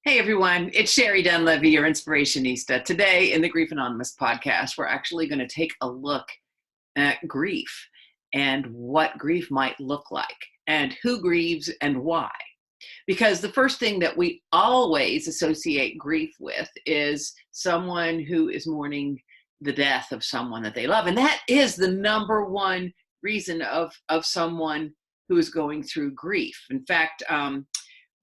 Hey everyone, it's Sherrie Dunlevy, your Inspirationista. Today in the Grief Anonymous podcast, we're actually going to take a look at grief and what grief might look like and who grieves and why. Because the first thing that we always associate grief with is someone who is mourning the death of someone that they love. And that is the number one reason of someone who is going through grief. In fact,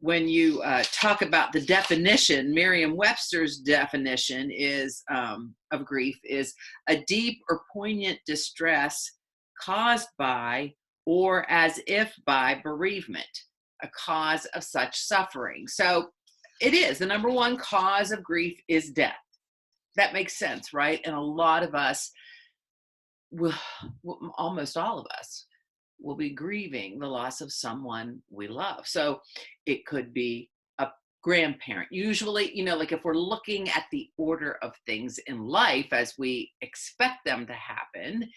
when you talk about the definition, Merriam-Webster's definition is of grief is a deep or poignant distress caused by or as if by bereavement, a cause of such suffering. So it is the number one cause of grief is death. That makes sense, right? And a lot of us, almost all of us, will be grieving the loss of someone we love. So it could be a grandparent. Usually, like if we're looking at the order of things in life as we expect them to happen,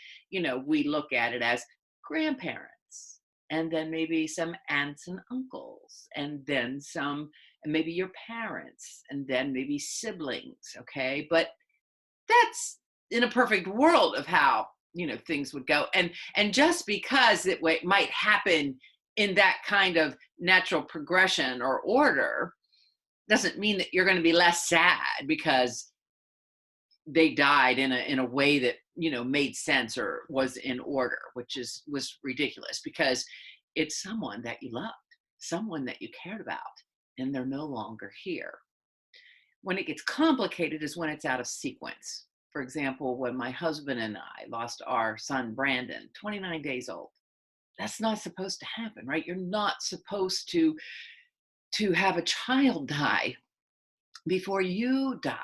we look at it as grandparents, and then maybe some aunts and uncles, and then and maybe your parents, and then maybe siblings, okay? But that's in a perfect world of how things would go, and just because it might happen in that kind of natural progression or order doesn't mean that you're going to be less sad because they died in a way that made sense or was in order, which was ridiculous, because it's someone that you loved, someone that you cared about, and they're no longer here. When it gets complicated is when it's out of sequence. For example, when my husband and I lost our son, Brandon, 29 days old. That's not supposed to happen, right? You're not supposed to have a child die before you die.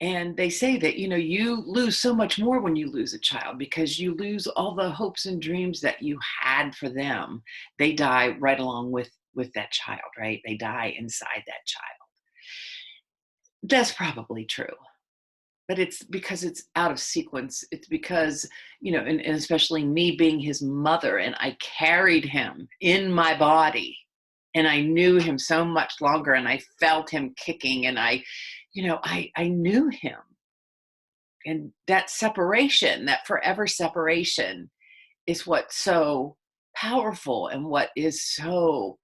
And they say that, you lose so much more when you lose a child because you lose all the hopes and dreams that you had for them. They die right along with that child, right? They die inside that child. That's probably true. But it's because it's out of sequence. It's because, and especially me being his mother, and I carried him in my body, and I knew him so much longer, and I felt him kicking, and I knew him. And that separation, that forever separation, is what's so powerful and what is so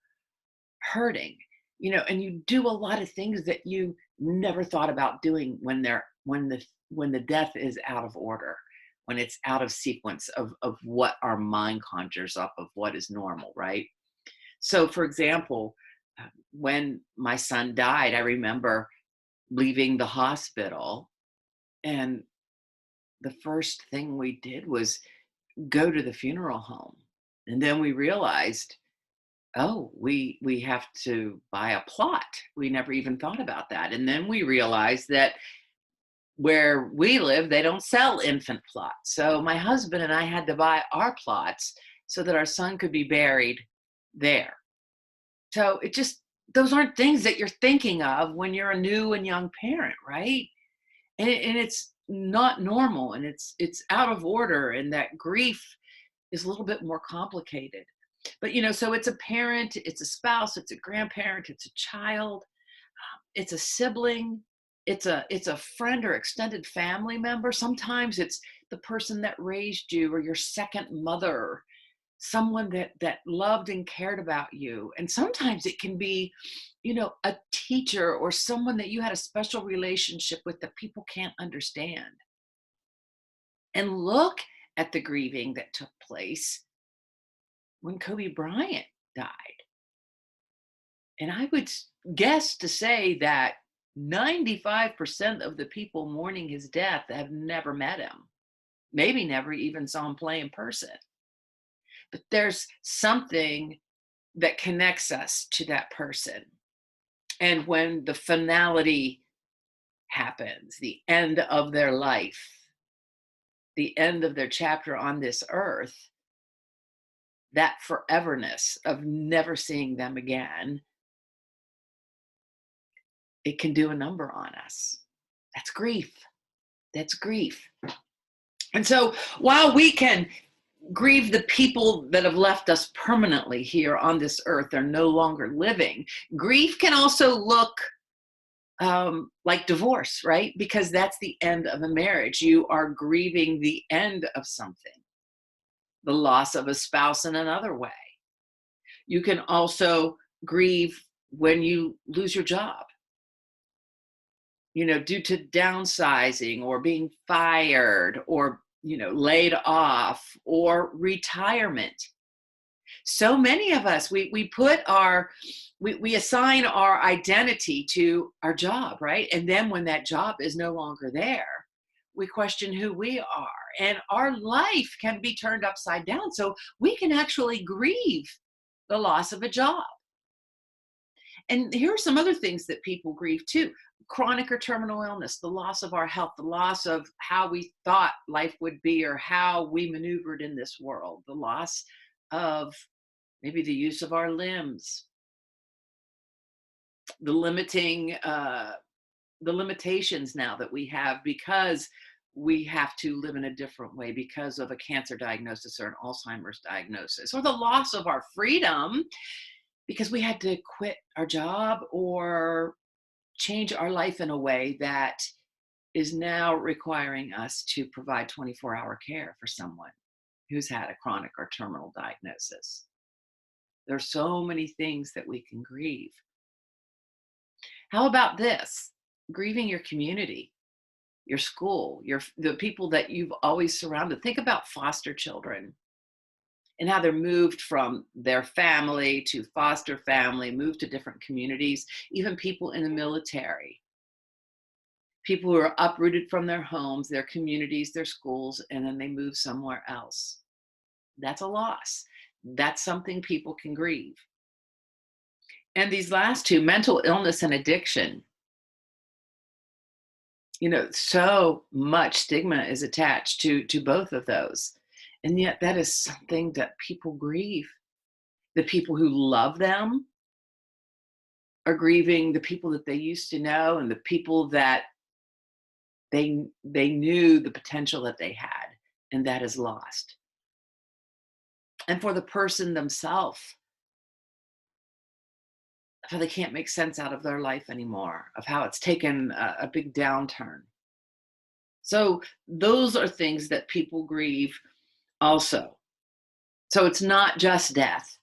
hurting, and you do a lot of things that you never thought about doing when the death is out of order, when it's out of sequence of what our mind conjures up of what is normal, right? So for example, when my son died, I remember leaving the hospital, and the first thing we did was go to the funeral home, and then we realized, oh, we have to buy a plot. We never even thought about that. And then we realized that where we live, they don't sell infant plots. So my husband and I had to buy our plots so that our son could be buried there. So those aren't things that you're thinking of when you're a new and young parent, right? And it's not normal, and it's out of order, and that grief is a little bit more complicated. But, so it's a parent, it's a spouse, it's a grandparent, it's a child, it's a sibling, it's a friend or extended family member. Sometimes it's the person that raised you, or your second mother, someone that loved and cared about you. And sometimes it can be, a teacher or someone that you had a special relationship with that people can't understand. And look at the grieving that took place when Kobe Bryant died. And I would guess to say that 95% of the people mourning his death have never met him, maybe never even saw him play in person. But there's something that connects us to that person. And when the finality happens, the end of their life, the end of their chapter on this earth, that foreverness of never seeing them again, it can do a number on us. That's grief. That's grief. And so while we can grieve the people that have left us permanently here on this earth. They're no longer living. Grief can also look like divorce, right? Because that's the end of a marriage. You are grieving the end of something, the loss of a spouse in another way. You can also grieve when you lose your job, due to downsizing or being fired or, laid off or retirement. So many of us, we assign our identity to our job, right? And then when that job is no longer there, we question who we are. And our life can be turned upside down. So we can actually grieve the loss of a job. And here are some other things that people grieve too. Chronic or terminal illness, the loss of our health, the loss of how we thought life would be or how we maneuvered in this world, the loss of maybe the use of our limbs, the limitations now that we have because we have to live in a different way because of a cancer diagnosis or an Alzheimer's diagnosis, or the loss of our freedom because we had to quit our job or change our life in a way that is now requiring us to provide 24-hour care for someone who's had a chronic or terminal diagnosis. There's so many things that we can grieve. How about this? Grieving your community, your school, the people that you've always surrounded. Think about foster children and how they're moved from their family to foster family, moved to different communities, even people in the military. People who are uprooted from their homes, their communities, their schools, and then they move somewhere else. That's a loss. That's something people can grieve. And these last two, mental illness and addiction, so much stigma is attached to both of those. And yet that is something that people grieve. The people who love them are grieving the people that they used to know and the people that they knew the potential that they had, and that is lost. And for the person themselves, how they can't make sense out of their life anymore, of how it's taken a big downturn. So those are things that people grieve also. So it's not just death.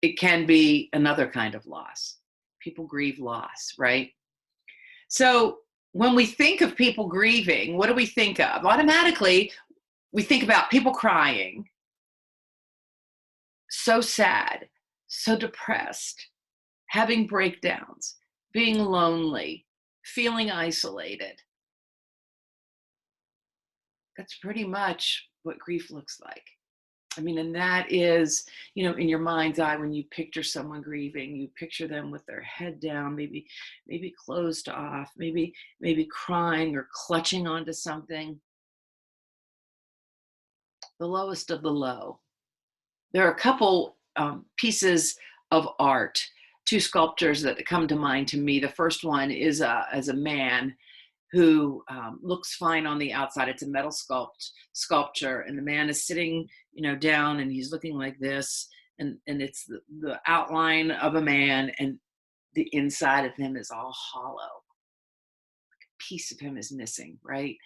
It can be another kind of loss. People grieve loss, right? So when we think of people grieving, what do we think of? Automatically, we think about people crying, so sad, so depressed, having breakdowns, being lonely, feeling isolated. That's pretty much what grief looks like. I mean, and that is, in your mind's eye, when you picture someone grieving, you picture them with their head down, maybe closed off, maybe crying or clutching onto something. The lowest of the low. There are a couple pieces of art, two sculptures that come to mind to me. The first one is as a man who looks fine on the outside. It's a metal sculpture, and the man is sitting, down, and he's looking like this, and it's the outline of a man, and the inside of him is all hollow. Like a piece of him is missing, right?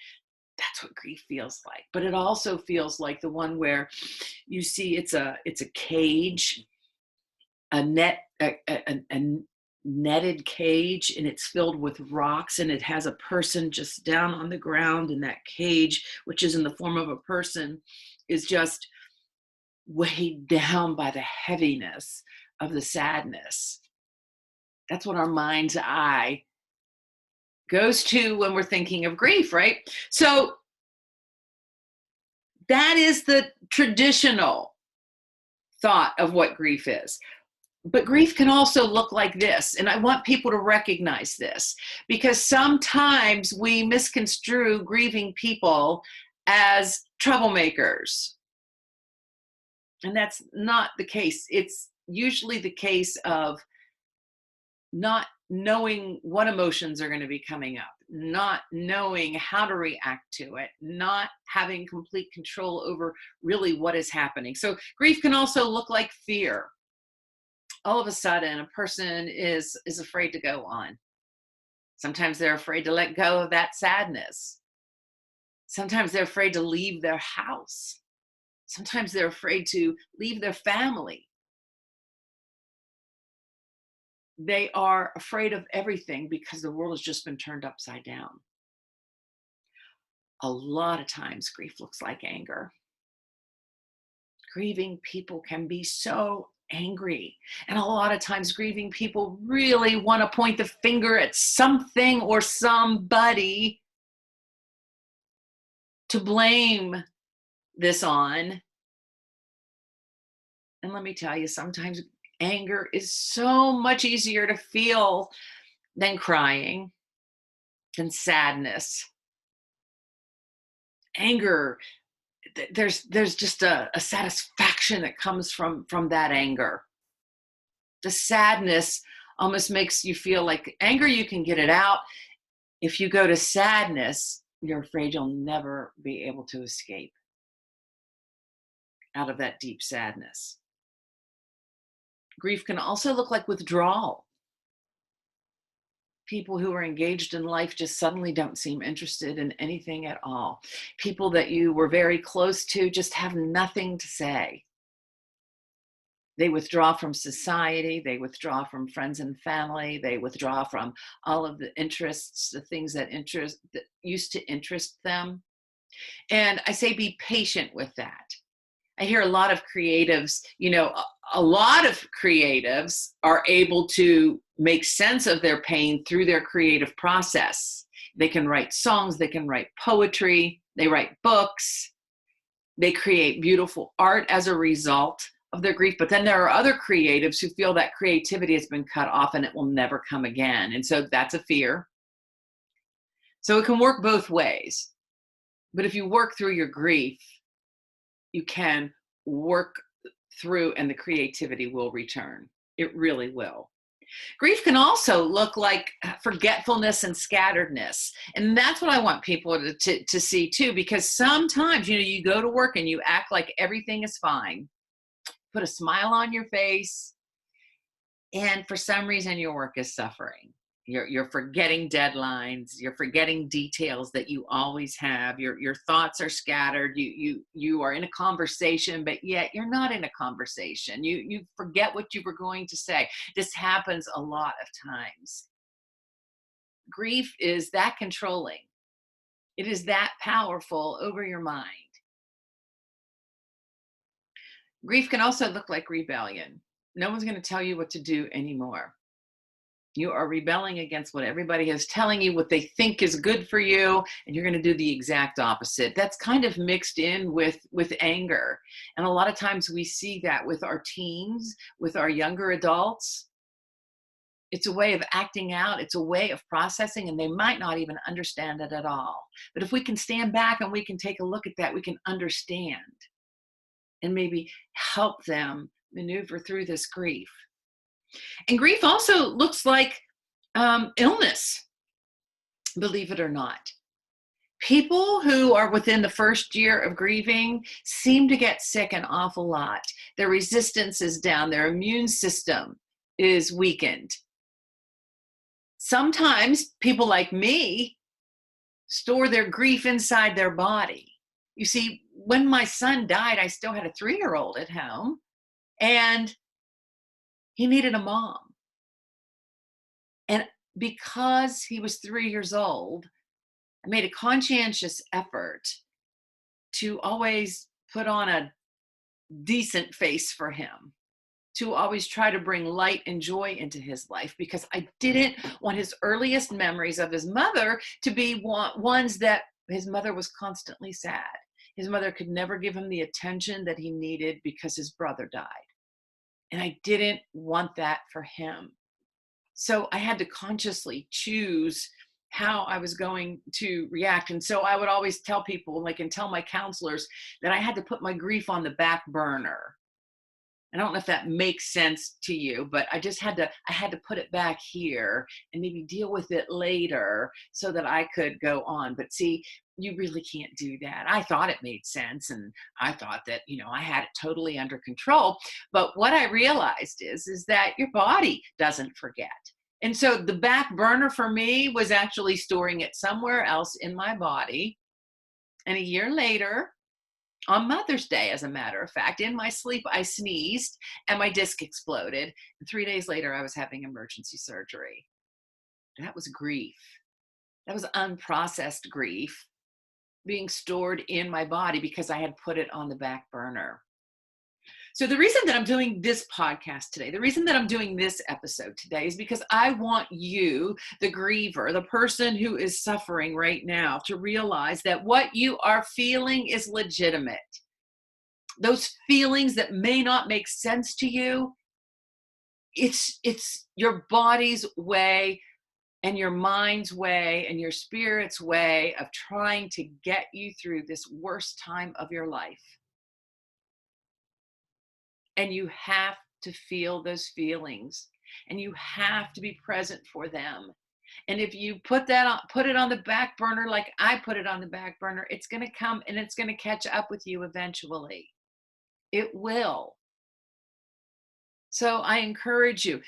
That's what grief feels like. But it also feels like the one where you see it's a cage, a netted cage, and it's filled with rocks, and it has a person just down on the ground, and that cage, which is in the form of a person, is just weighed down by the heaviness of the sadness. That's what our mind's eye goes to when we're thinking of grief, right? So that is the traditional thought of what grief is. But grief can also look like this. And I want people to recognize this, because sometimes we misconstrue grieving people as troublemakers. And that's not the case. It's usually the case of not knowing what emotions are going to be coming up, not knowing how to react to it, not having complete control over really what is happening. So grief can also look like fear. All of a sudden, a person is afraid to go on. Sometimes they're afraid to let go of that sadness. Sometimes they're afraid to leave their house. Sometimes they're afraid to leave their family. They are afraid of everything because the world has just been turned upside down. A lot of times, grief looks like anger. Grieving people can be so angry. And a lot of times, grieving people really want to point the finger at something or somebody to blame this on. And let me tell you, sometimes anger is so much easier to feel than crying, than sadness. Anger, there's just a satisfaction that comes from that anger. The sadness almost makes you feel like anger, you can get it out. If you go to sadness, you're afraid you'll never be able to escape out of that deep sadness. Grief can also look like withdrawal. People who are engaged in life just suddenly don't seem interested in anything at all. People that you were very close to just have nothing to say. They withdraw from society, they withdraw from friends and family, they withdraw from all of the interests, the things that used to interest them. And I say be patient with that. I hear a lot of creatives, a lot of creatives are able to make sense of their pain through their creative process. They can write songs, they can write poetry, they write books, they create beautiful art as a result of their grief. But then there are other creatives who feel that creativity has been cut off and it will never come again. And so that's a fear. So it can work both ways. But if you work through your grief, you can work through and the creativity will return. It really will. Grief can also look like forgetfulness and scatteredness. And that's what I want people to see too, because sometimes, you go to work and you act like everything is fine. Put a smile on your face. And for some reason, your work is suffering. You're forgetting deadlines. You're forgetting details that you always have. Your thoughts are scattered. You are in a conversation, but yet you're not in a conversation. You forget what you were going to say. This happens a lot of times. Grief is that controlling. It is that powerful over your mind. Grief can also look like rebellion. No one's going to tell you what to do anymore. You are rebelling against what everybody is telling you, what they think is good for you, and you're going to do the exact opposite. That's kind of mixed in with anger. And a lot of times we see that with our teens, with our younger adults. It's a way of acting out. It's a way of processing, and they might not even understand it at all. But if we can stand back and we can take a look at that, we can understand and maybe help them maneuver through this grief. And grief also looks like illness, believe it or not. People who are within the first year of grieving seem to get sick an awful lot. Their resistance is down. Their immune system is weakened. Sometimes people like me store their grief inside their body. You see, when my son died, I still had a 3-year-old at home, and he needed a mom. And because he was 3 years old, I made a conscientious effort to always put on a decent face for him, to always try to bring light and joy into his life, because I didn't want his earliest memories of his mother to be ones that his mother was constantly sad. His mother could never give him the attention that he needed because his brother died. And I didn't want that for him. So I had to consciously choose how I was going to react. And so I would always tell people, and tell my counselors, that I had to put my grief on the back burner. I don't know if that makes sense to you, but I had to put it back here and maybe deal with it later so that I could go on. But see, you really can't do that. I thought it made sense and I thought that, I had it totally under control. But what I realized is that your body doesn't forget. And so the back burner for me was actually storing it somewhere else in my body. And a year later, on Mother's Day, as a matter of fact, in my sleep, I sneezed and my disc exploded. And 3 days later, I was having emergency surgery. That was grief. That was unprocessed grief being stored in my body because I had put it on the back burner. So the reason that I'm doing this podcast today, the reason that I'm doing this episode today is because I want you, the griever, the person who is suffering right now, to realize that what you are feeling is legitimate. Those feelings that may not make sense to you, it's your body's way and your mind's way and your spirit's way of trying to get you through this worst time of your life. And you have to feel those feelings and you have to be present for them. And if you put it on the back burner, like I put it on the back burner, it's going to come and it's going to catch up with you eventually. It will. So I encourage you,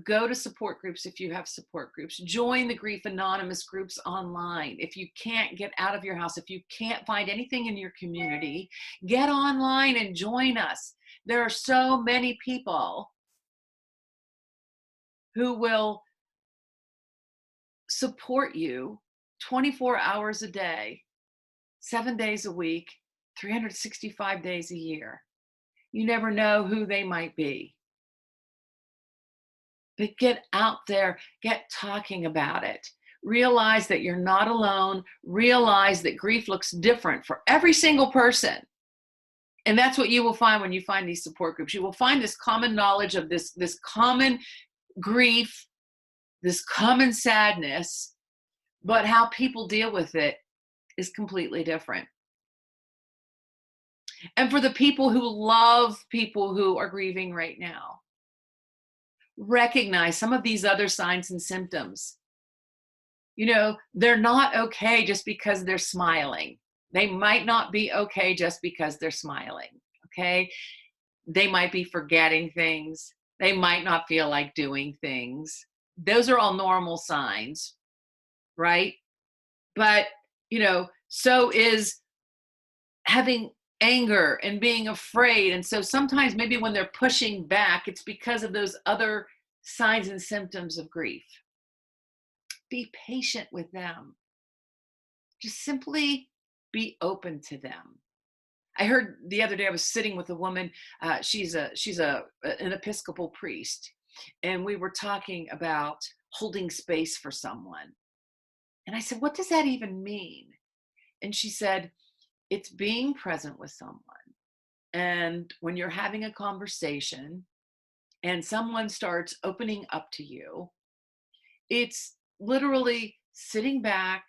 go to support groups if you have support groups. Join the Grief Anonymous groups online. If you can't get out of your house, if you can't find anything in your community, get online and join us. There are so many people who will support you 24 hours a day, 7 days a week, 365 days a year. You never know who they might be. But get out there, get talking about it. Realize that you're not alone. Realize that grief looks different for every single person. And that's what you will find when you find these support groups. You will find this common knowledge of this common grief, this common sadness, but how people deal with it is completely different. And for the people who love people who are grieving right now, recognize some of these other signs and symptoms. They're not okay just because they're smiling. They might not be okay just because they're smiling, okay? They might be forgetting things. They might not feel like doing things. Those are all normal signs, right? But, so is having anger and being afraid. And so sometimes maybe when they're pushing back, it's because of those other signs and symptoms of grief. Be patient with them. Just simply be open to them. I heard the other day, I was sitting with a woman, she's an Episcopal priest, and we were talking about holding space for someone. And I said, what does that even mean? And she said, it's being present with someone. And when you're having a conversation and someone starts opening up to you, it's literally sitting back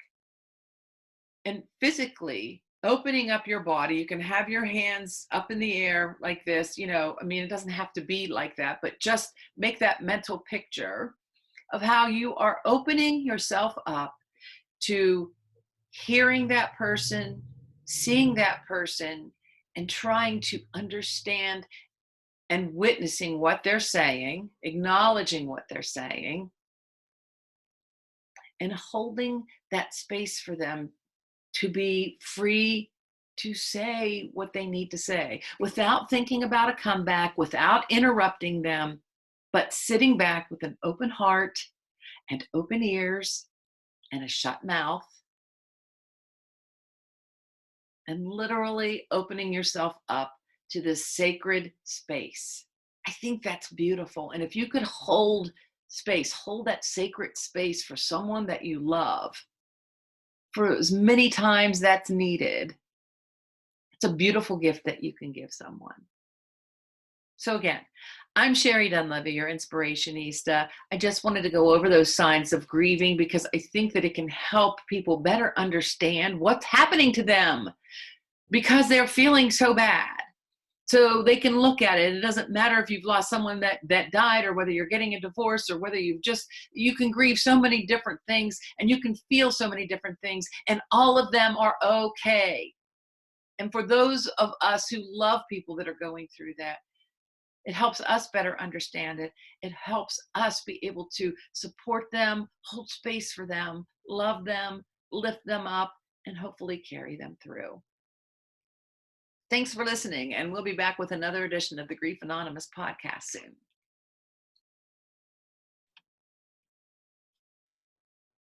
and physically opening up your body. You can have your hands up in the air like this, it doesn't have to be like that, but just make that mental picture of how you are opening yourself up to hearing that person, seeing that person, and trying to understand and witnessing what they're saying, acknowledging what they're saying, and holding that space for them to be free to say what they need to say without thinking about a comeback, without interrupting them, but sitting back with an open heart and open ears and a shut mouth, and literally opening yourself up to this sacred space. I think that's beautiful. And if you could hold space, hold that sacred space for someone that you love for as many times that's needed, it's a beautiful gift that you can give someone. So again, I'm Sherrie Dunlevy, your Inspirationista. I just wanted to go over those signs of grieving because I think that it can help people better understand what's happening to them because they're feeling so bad. So they can look at it. It doesn't matter if you've lost someone that died, or whether you're getting a divorce, or whether you can grieve so many different things, and you can feel so many different things, and all of them are okay. And for those of us who love people that are going through that, it helps us better understand it. It helps us be able to support them, hold space for them, love them, lift them up, and hopefully carry them through. Thanks for listening, and we'll be back with another edition of the Grief Anonymous podcast soon.